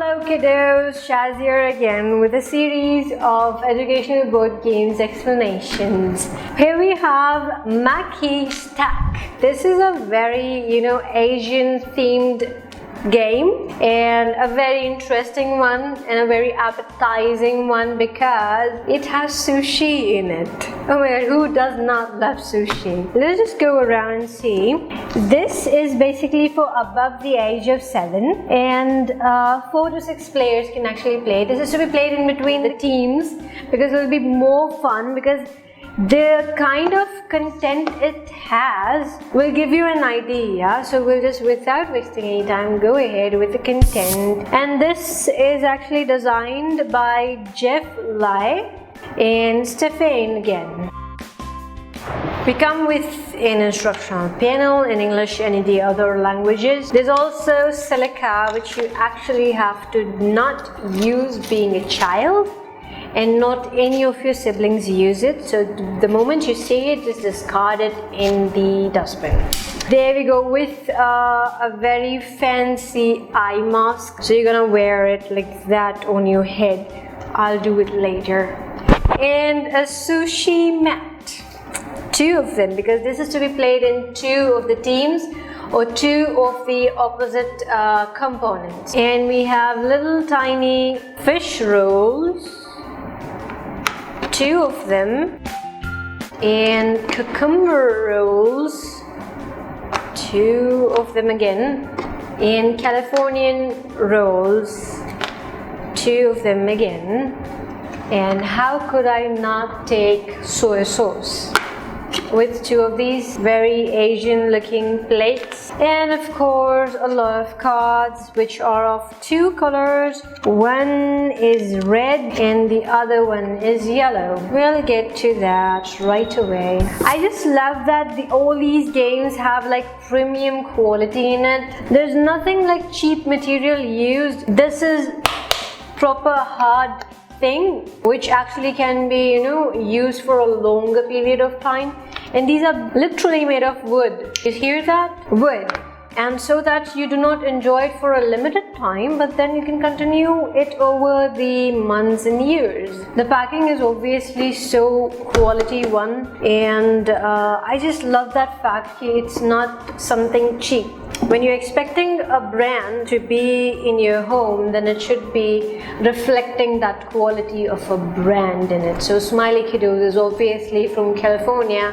Hello kiddos, Shaz here again with a series of educational board games explanations. Here we have Maki Stack. This is a very, Asian themed game and a very interesting one and a very appetizing one because it has sushi in it. Oh my god, who does not love sushi? Let's just go around and see. This is basically for above the age of 7 and 4 to 6 players can actually play. This is to be played in between the teams because it will be more fun because the kind of content it has will give you an idea. So we'll just, without wasting any time, go ahead with the content. And this is actually designed by Jeff Lai and Stefan again. We come with an instructional panel in English and in the other languages. There's also silica, which you actually have to not use being a child, and not any of your siblings use it. So the moment you see it, just discard it in the dustbin. There we go with a very fancy eye mask. So you're gonna wear it like that on your head. I'll do it later. And a sushi mat. 2 of them, because this is to be played in 2 of the teams or 2 of the opposite components. And we have little tiny fish rolls. 2 of them, and cucumber rolls, 2 of them again, and Californian rolls, 2 of them again. And how could I not take soy sauce with 2 of these very Asian looking plates? And of course a lot of cards which are of 2 colors. One is red and the other one is yellow. We'll get to that right away. I just love that all these games have like premium quality in it. There's nothing like cheap material used. This is proper hard thing which actually can be used for a longer period of time, and these are literally made of wood. You hear that? Wood. And so that you do not enjoy it for a limited time, but then you can continue it over the months and years. The packing is obviously so quality one, and I just love that fact it's not something cheap. When you're expecting a brand to be in your home, then it should be reflecting that quality of a brand in it. So Smily Kiddos is obviously from California,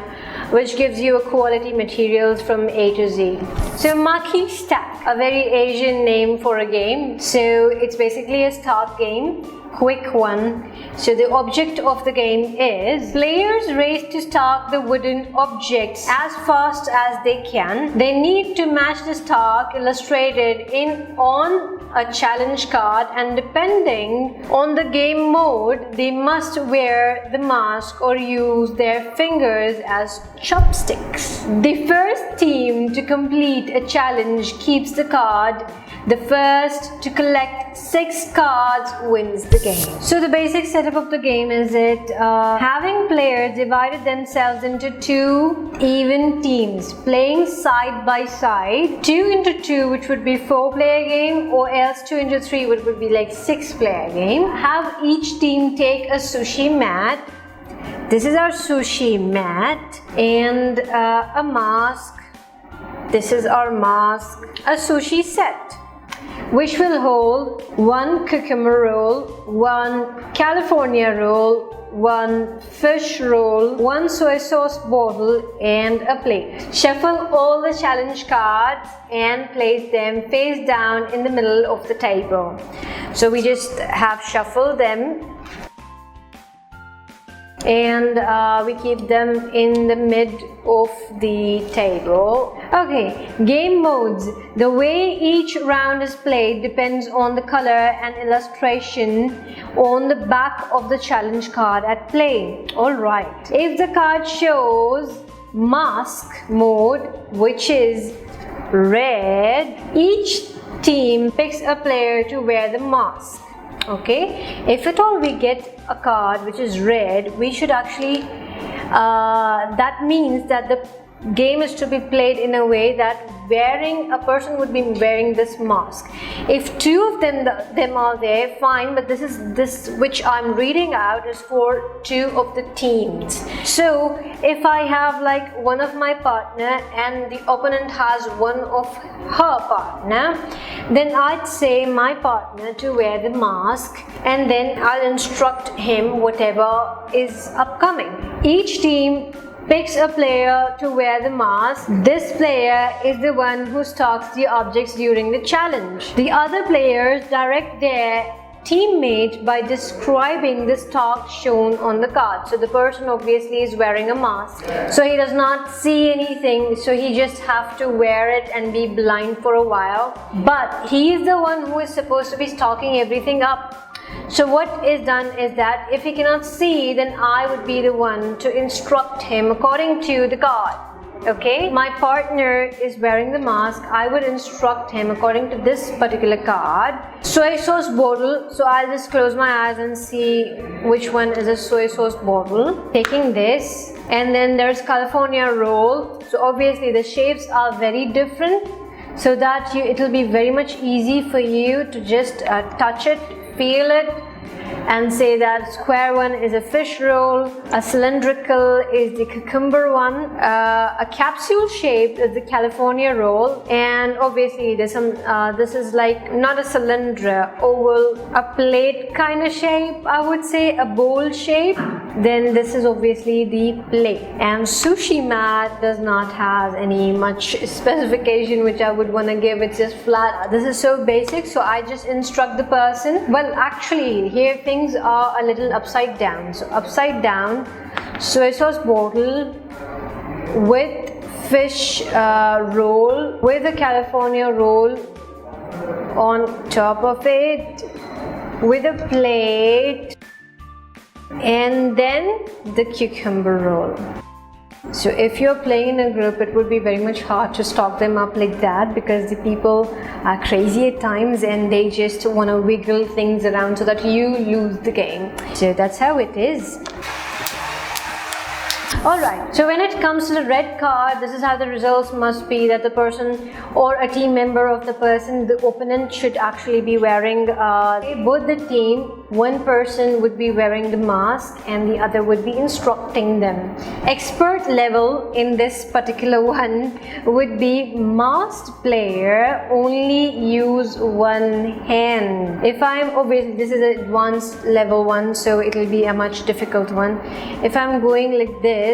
which gives you a quality materials from A to Z. So Maki Stack, a very Asian name for a game. So it's basically a start game, quick one. So the object of the game is players race to start the wooden objects as fast as they can. They need to match the start illustrated on a challenge card, and depending on the game mode, they must wear the mask or use their fingers as chopsticks. The first team to complete a challenge keeps the card. The first to collect 6 cards wins the game. So the basic setup of the game is having players divided themselves into 2 even teams playing side by side. 2 into 2, which would be 4-player game, or else 2 into 3, which would be like 6-player game. Have each team take a sushi mat. This is our sushi mat, and a mask. This is our mask. A sushi set, which will hold 1 cucumber roll, 1 California roll, 1 fish roll, 1 soy sauce bottle, and a plate. Shuffle all the challenge cards and place them face down in the middle of the table. So we just have shuffled them, and we keep them in the mid of the table. Okay, game modes. The way each round is played depends on the color and illustration on the back of the challenge card at play. Alright, if the card shows mask mode, which is red, each team picks a player to wear the mask. Okay, if at all we get a card which is red, we should actually that means that the game is to be played in a way that a person would be wearing this mask. If two of them are there, fine, but this which I'm reading out is for two of the teams. So if I have like one of my partner and the opponent has one of her partner, then I'd say my partner to wear the mask, and then I'll instruct him whatever is upcoming. Each team picks a player to wear the mask. This player is the one who stalks the objects during the challenge. The other players direct their teammate by describing the stalk shown on the card. So the person obviously is wearing a mask, so he does not see anything, so he just have to wear it and be blind for a while. But he is the one who is supposed to be stalking everything up. So what is done is that if he cannot see, then I would be the one to instruct him according to the card. Okay, my partner is wearing the mask. I would instruct him according to this particular card. Soy sauce bottle. So I'll just close my eyes and see which one is a soy sauce bottle. Taking this, and then there's California roll. So obviously the shapes are very different, so that it will be very much easy for you to just touch it, feel it, and say that square one is a fish roll, a cylindrical is the cucumber one, a capsule shape is the California roll, and obviously there's some this is like not a cylinder, oval, a plate kind of shape, I would say a bowl shape. Then this is obviously the plate, and sushi mat does not have any much specification which I would want to give. It's just flat. This is so basic, so I just instruct the person. Well, actually here things are a little upside down. So upside down, soy sauce bottle with fish roll with a California roll on top of it, with a plate, and then the cucumber roll. So if you're playing in a group, it would be very much hard to stock them up like that, because the people are crazy at times and they just want to wiggle things around so that you lose the game. So that's how it is. Alright, so when it comes to the red card, this is how the results must be, that the person or a team member of the person, the opponent, should actually be wearing, both the team, one person would be wearing the mask and the other would be instructing them. Expert level in this particular one would be masked player only use one hand. If I'm, obviously this is advanced level one, so it will be a much difficult one. If I'm going like this,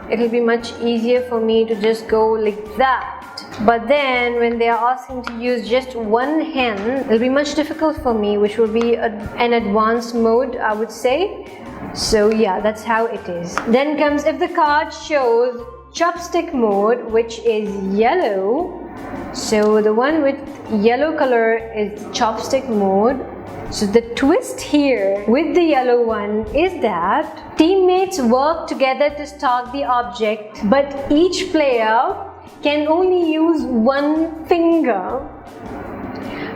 it will be much easier for me to just go like that. But then when they are asking to use just one hand, it will be much difficult for me, which will be an advanced mode, I would say. So yeah, that's how it is. Then comes, if the card shows chopstick mode, which is yellow, so the one with yellow color is chopstick mode. So the twist here with the yellow one is that teammates work together to stalk the object, but each player can only use one finger.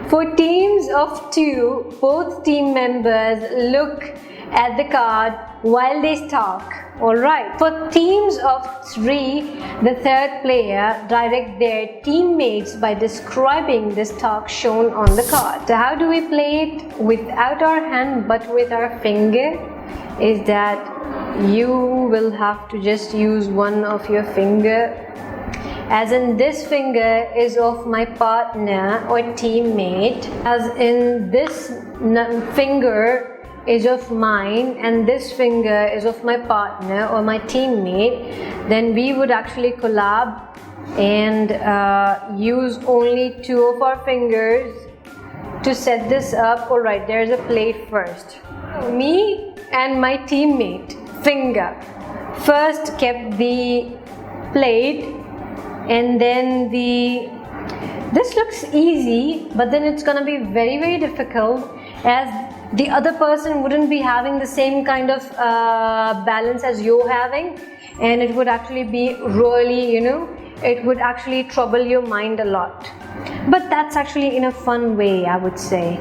For teams of two, both team members look at the card while they stalk. Alright, for teams of three, the third player direct their teammates by describing the stalk shown on the card. So how do we play it without our hand but with our finger? Is that you will have to just use one of your finger, as in this finger is of my partner or teammate, as in this finger is of mine, and this finger is of my partner or my teammate. Then we would actually collab and use only two of our fingers to set this up. Alright, there's a plate first. Me and my teammate finger first kept the plate, and then this looks easy, but then it's gonna be very, very difficult, as the other person wouldn't be having the same kind of balance as you're having, and it would actually be really, it would actually trouble your mind a lot. But that's actually in a fun way, I would say.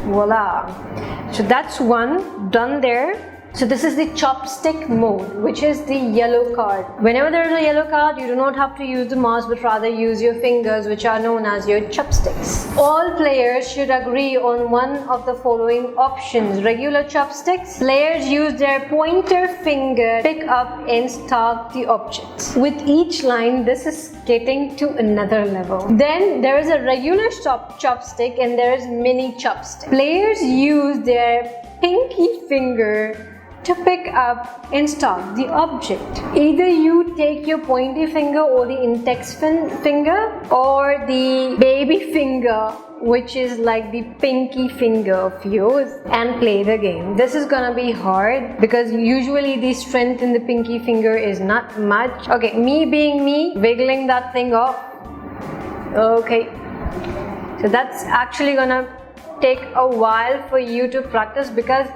Voila! So that's one done there. So this is the chopstick mode, which is the yellow card. Whenever there is a yellow card, you do not have to use the mouse but rather use your fingers, which are known as your chopsticks. All players should agree on one of the following options. Regular chopsticks. Players use their pointer finger to pick up and start the objects. With each line, this is getting to another level. Then there is a regular chopstick and there is mini chopstick. Players use their pinky finger to pick up and start the object. Either you take your pointy finger or the index finger or the baby finger, which is like the pinky finger of yours, and play the game. This is gonna be hard because usually the strength in the pinky finger is not much. Okay, me being me, wiggling that thing off. Okay, so that's actually gonna take a while for you to practice because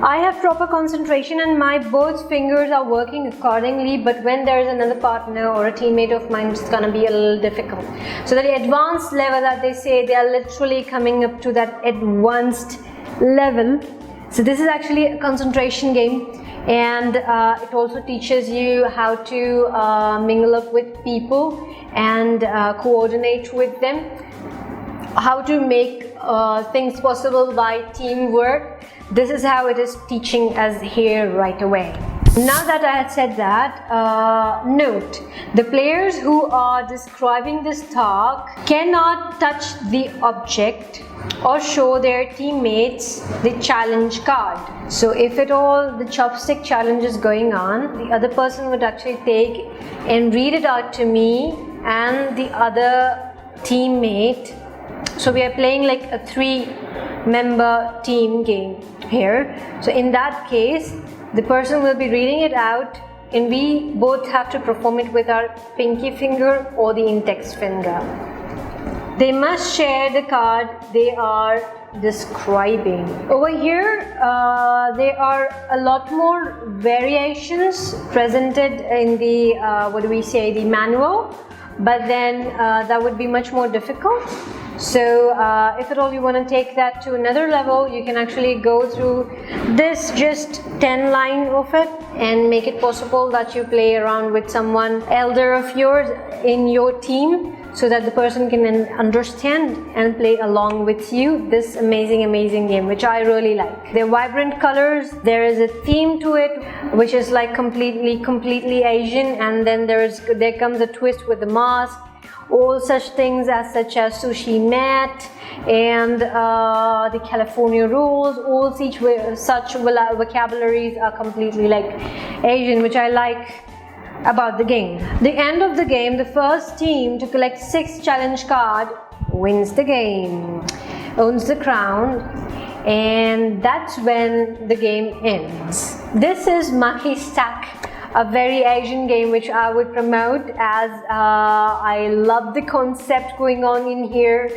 I have proper concentration and my both fingers are working accordingly, but when there is another partner or a teammate of mine, it's gonna be a little difficult. So the advanced level that they say, they are literally coming up to that advanced level. So this is actually a concentration game, and it also teaches you how to mingle up with people and coordinate with them, how to make things possible by teamwork. This is how it is teaching us here right away. Now that I had said that, note, the players who are describing this talk cannot touch the object or show their teammates the challenge card. So if at all the chopstick challenge is going on, the other person would actually take and read it out to me and the other teammate. So we are playing like a 3-member team game here. So in that case, the person will be reading it out and we both have to perform it with our pinky finger or the index finger. They must share the card they are describing. Over here, there are a lot more variations presented in the, the manual, but then that would be much more difficult. So if at all you want to take that to another level, you can actually go through this just 10 line of it and make it possible that you play around with someone elder of yours in your team, so that the person can understand and play along with you this amazing game, which I really like. They're vibrant colors, there is a theme to it which is like completely Asian, and then there comes a twist with the mask, all such things such as sushi mat and the California rolls. All such vocabularies are completely like Asian, which I like about the game. The end of the game, the first team to collect 6 challenge cards wins the game, owns the crown, and that's when the game ends. This is Maki Stack, a very Asian game which I would promote, as I love the concept going on in here,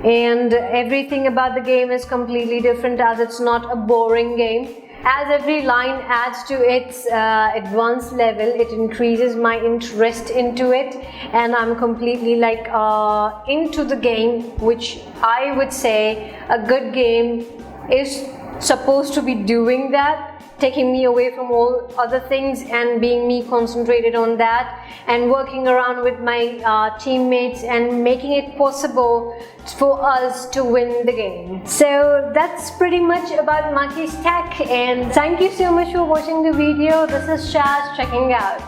and everything about the game is completely different, as it's not a boring game. As every line adds to its advanced level, it increases my interest into it, and I'm completely like into the game, which I would say a good game is supposed to be doing that, taking me away from all other things and being me concentrated on that and working around with my teammates and making it possible for us to win the game. So that's pretty much about Maki Stack, and thank you so much for watching the video. This is Shaz checking out.